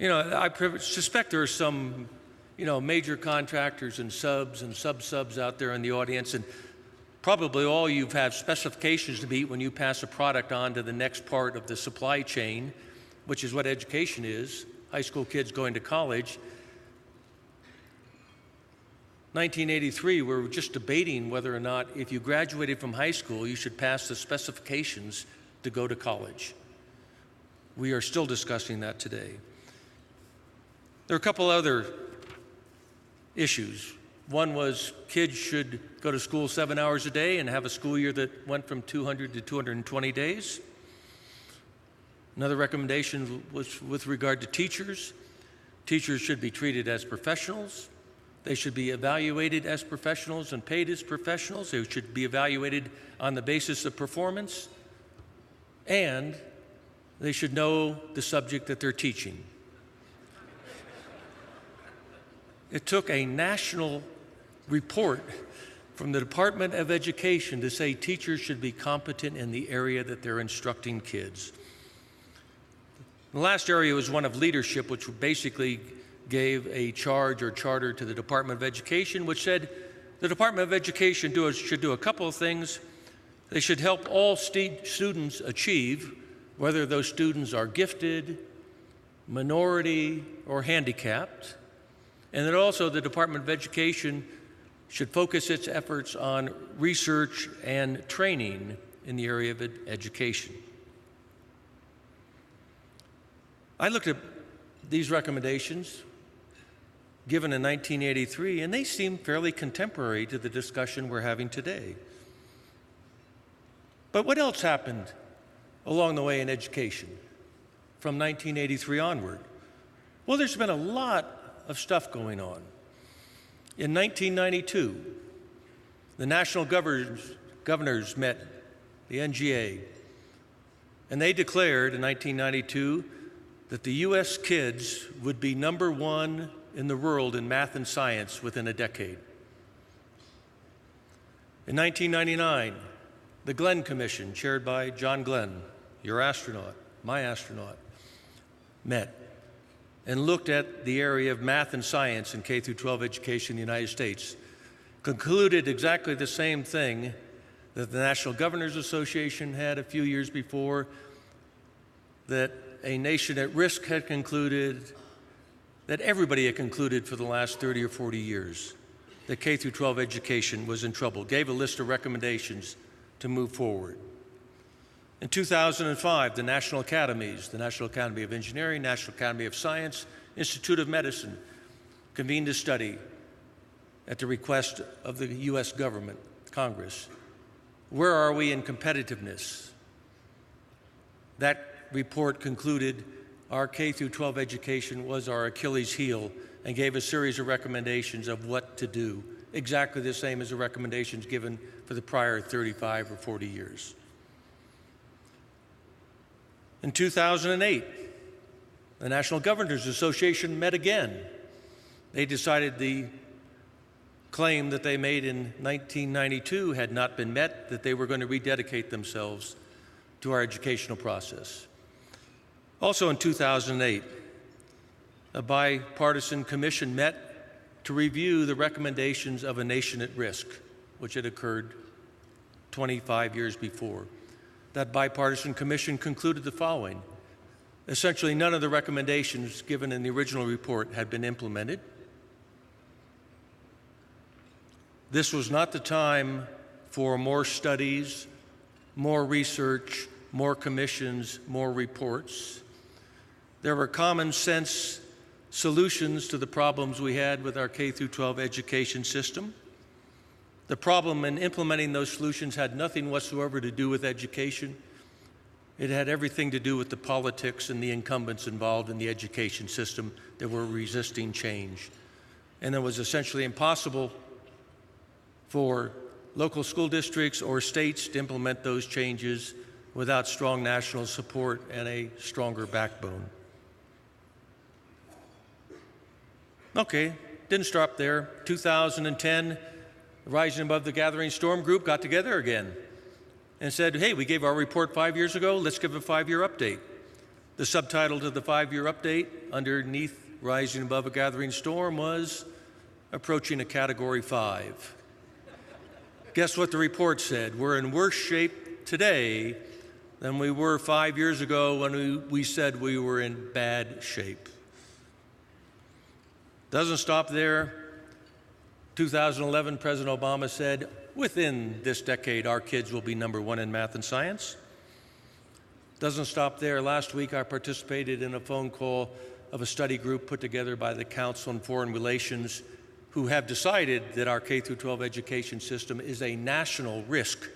I suspect there are some, major contractors and subs and sub-subs out there in the audience, and probably all you have specifications to meet when you pass a product on to the next part of the supply chain, which is what education is, high school kids going to college. 1983, we were just debating whether or not if you graduated from high school, you should pass the specifications to go to college. We are still discussing that today. There are a couple other issues. One was kids should go to school 7 hours a day and have a school year that went from 200 to 220 days. Another recommendation was with regard to teachers. Teachers should be treated as professionals. They should be evaluated as professionals and paid as professionals. They should be evaluated on the basis of performance. And they should know the subject that they're teaching. It took a national report from the Department of Education to say teachers should be competent in the area that they're instructing kids. The last area was one of leadership, which basically gave a charge or charter to the Department of Education, which said the Department of Education should do a couple of things. They should help all students achieve, whether those students are gifted, minority, or handicapped. And that also the Department of Education should focus its efforts on research and training in the area of education. I looked at these recommendations given in 1983, and they seem fairly contemporary to the discussion we're having today. But what else happened along the way in education from 1983 onward? Well, there's been a lot of stuff going on. In 1992, the national governors met, the NGA, and they declared in 1992 that the U.S. kids would be number one in the world in math and science within a decade. In 1999, the Glenn Commission, chaired by John Glenn, your astronaut, my astronaut, met and looked at the area of math and science in K through 12 education in the United States, concluded exactly the same thing that the National Governors Association had a few years before, that a nation at risk had concluded, that everybody had concluded for the last 30 or 40 years, that K through 12 education was in trouble, gave a list of recommendations to move forward. In 2005, the National Academies, the National Academy of Engineering, National Academy of Science, Institute of Medicine, convened a study at the request of the U.S. government, Congress. Where are we in competitiveness? That report concluded our K through 12 education was our Achilles heel and gave a series of recommendations of what to do, exactly the same as the recommendations given for the prior 35 or 40 years. In 2008, the National Governors Association met again. They decided the claim that they made in 1992 had not been met, that they were going to rededicate themselves to our educational process. Also in 2008, a bipartisan commission met to review the recommendations of a nation at risk, which had occurred 25 years before. That bipartisan commission concluded the following. Essentially, none of the recommendations given in the original report had been implemented. This was not the time for more studies, more research, more commissions, more reports. There were common sense solutions to the problems we had with our K through 12 education system. The problem in implementing those solutions had nothing whatsoever to do with education. It had everything to do with the politics and the incumbents involved in the education system that were resisting change. And it was essentially impossible for local school districts or states to implement those changes without strong national support and a stronger backbone. Okay, didn't stop there. 2010, Rising Above the Gathering Storm group got together again and said, hey, we gave our report 5 years ago, let's give a 5-year update. The subtitle to the 5-year update underneath Rising Above a Gathering Storm was Approaching a Category 5. Guess what the report said? We're in worse shape today than we were 5 years ago when we said we were in bad shape. Doesn't stop there. 2011, President Obama said, within this decade, our kids will be number one in math and science. Doesn't stop there. Last week, I participated in a phone call of a study group put together by the Council on Foreign Relations, who have decided that our K-12 education system is a national risk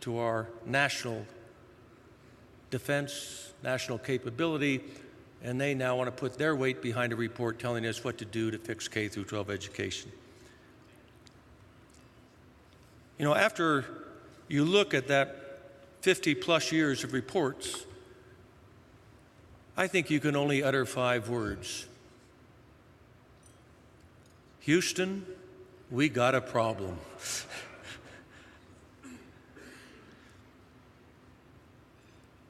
to our national defense, national capability, and they now want to put their weight behind a report telling us what to do to fix K-12 education. You know, after you look at that 50-plus years of reports, I think you can only utter 5 words. Houston, we got a problem.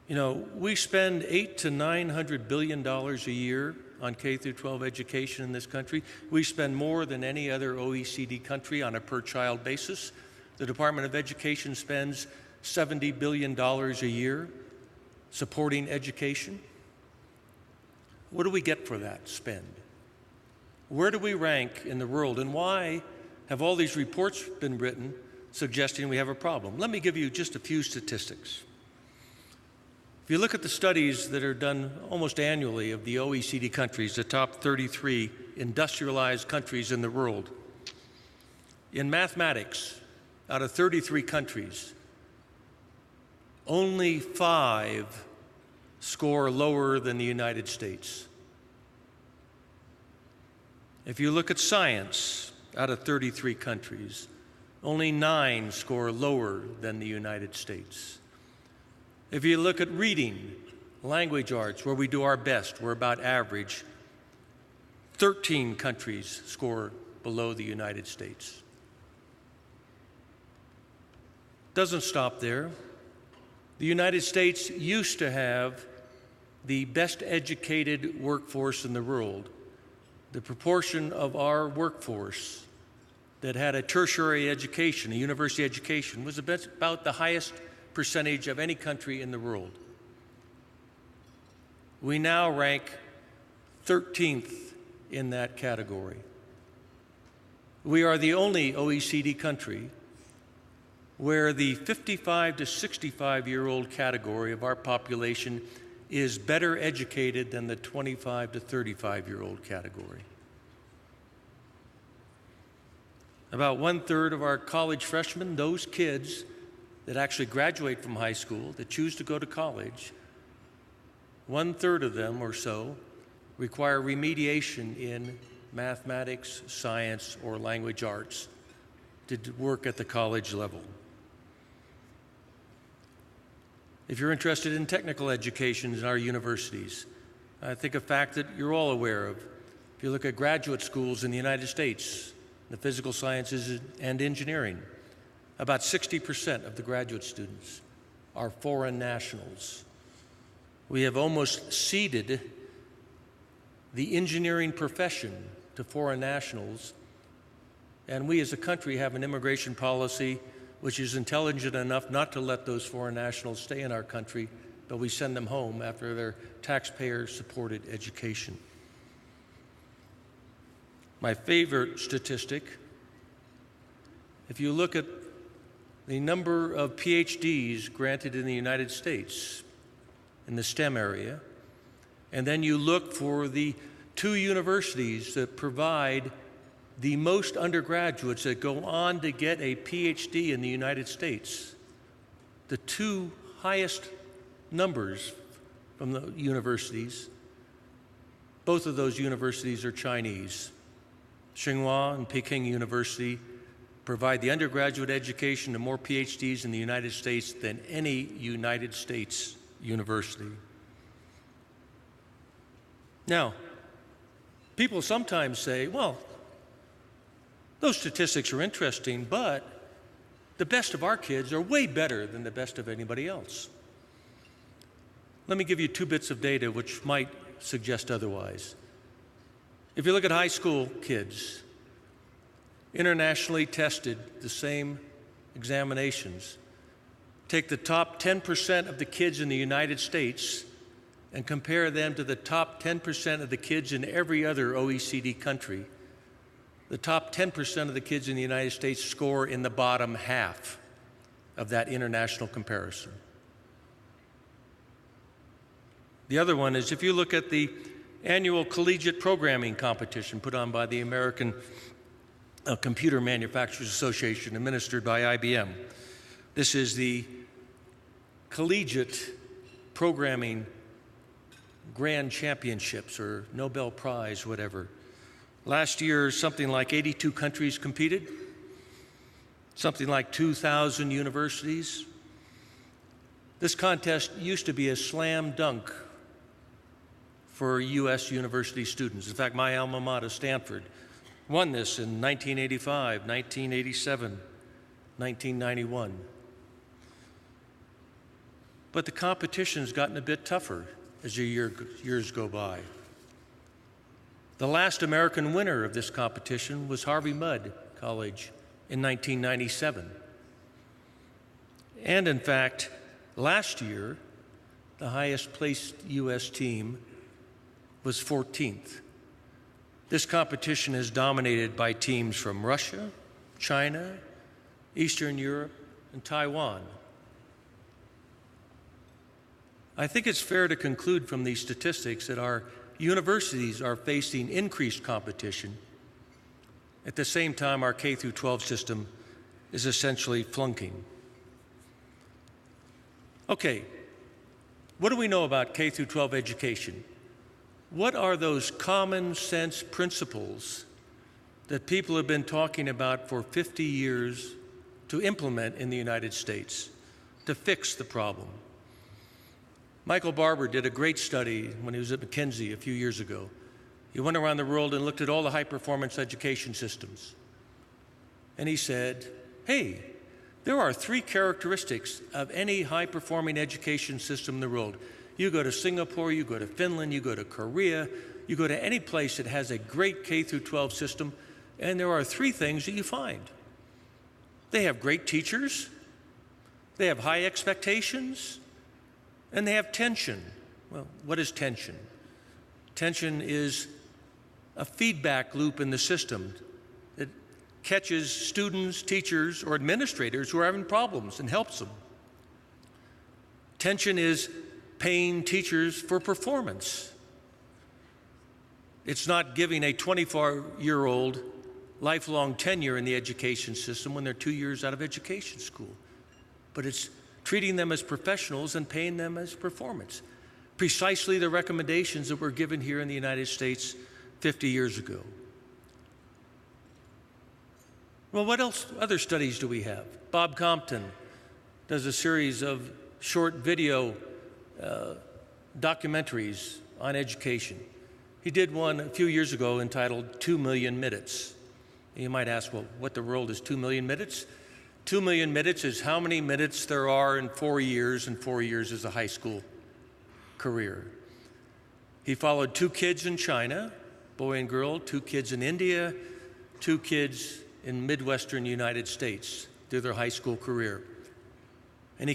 You know, we spend $800 to $900 billion a year on K-12 education in this country. We spend more than any other OECD country on a per-child basis. The Department of Education spends $70 billion a year supporting education. What do we get for that spend? Where do we rank in the world, and why have all these reports been written suggesting we have a problem? Let me give you just a few statistics. If you look at the studies that are done almost annually of the OECD countries, the top 33 industrialized countries in the world, in mathematics, out of 33 countries, only 5 score lower than the United States. If you look at science, out of 33 countries, only 9 score lower than the United States. If you look at reading, language arts, where we do our best, we're about average, 13 countries score below the United States. Doesn't stop there. The United States used to have the best educated workforce in the world. The proportion of our workforce that had a tertiary education, a university education, was about the highest percentage of any country in the world. We now rank 13th in that category. We are the only OECD country where the 55 to 65-year-old category of our population is better educated than the 25 to 35-year-old category. About 1/3 of our college freshmen, those kids that actually graduate from high school, that choose to go to college, 1/3 of them or so require remediation in mathematics, science, or language arts to work at the college level. If you're interested in technical education in our universities, I think a fact that you're all aware of. If you look at graduate schools in the United States, the physical sciences and engineering, about 60% of the graduate students are foreign nationals. We have almost ceded the engineering profession to foreign nationals, and we as a country have an immigration policy which is intelligent enough not to let those foreign nationals stay in our country, but we send them home after their taxpayer-supported education. My favorite statistic, if you look at the number of PhDs granted in the United States in the STEM area, and then you look for the 2 universities that provide the most undergraduates that go on to get a PhD in the United States, the 2 highest numbers from the universities, both of those universities are Chinese. Tsinghua and Peking University provide the undergraduate education to more PhDs in the United States than any United States university. Now, people sometimes say, well, those statistics are interesting, but the best of our kids are way better than the best of anybody else. Let me give you 2 bits of data which might suggest otherwise. If you look at high school kids, internationally tested, the same examinations, take the top 10% of the kids in the United States and compare them to the top 10% of the kids in every other OECD country, the top 10% of the kids in the United States score in the bottom half of that international comparison. The other one is if you look at the annual collegiate programming competition put on by the American Computer Manufacturers Association, administered by IBM. This is the collegiate programming grand championships or Nobel Prize, whatever. Last year, something like 82 countries competed, something like 2,000 universities. This contest used to be a slam dunk for U.S. university students. In fact, my alma mater, Stanford, won this in 1985, 1987, 1991. But the competition's gotten a bit tougher as the years go by. The last American winner of this competition was Harvey Mudd College in 1997. And in fact, last year, the highest placed U.S. team was 14th. This competition is dominated by teams from Russia, China, Eastern Europe, and Taiwan. I think it's fair to conclude from these statistics that our universities are facing increased competition. At the same time, our K-12 system is essentially flunking. Okay, what do we know about K-12 education? What are those common sense principles that people have been talking about for 50 years to implement in the United States to fix the problem? Michael Barber did a great study when he was at McKinsey a few years ago. He went around the world and looked at all the high-performance education systems. And he said, hey, there are 3 characteristics of any high-performing education system in the world. You go to Singapore, you go to Finland, you go to Korea, you go to any place that has a great K-12 system, and there are 3 things that you find. They have great teachers, they have high expectations, and they have tension. Well, what is tension? Tension is a feedback loop in the system that catches students, teachers, or administrators who are having problems and helps them. Tension is paying teachers for performance. It's not giving a 24-year-old lifelong tenure in the education system when they're 2 years out of education school, but it's treating them as professionals and paying them as performance. Precisely the recommendations that were given here in the United States 50 years ago. Well, what else? Other studies do we have? Bob Compton does a series of short video documentaries on education. He did one a few years ago entitled 2 Million Minutes. And you might ask, well, what the world is 2 million minutes? 2 million minutes is how many minutes there are in 4 years, and 4 years is a high school career. He followed 2 kids in China, boy and girl, 2 kids in India, 2 kids in Midwestern United States through their high school career. And he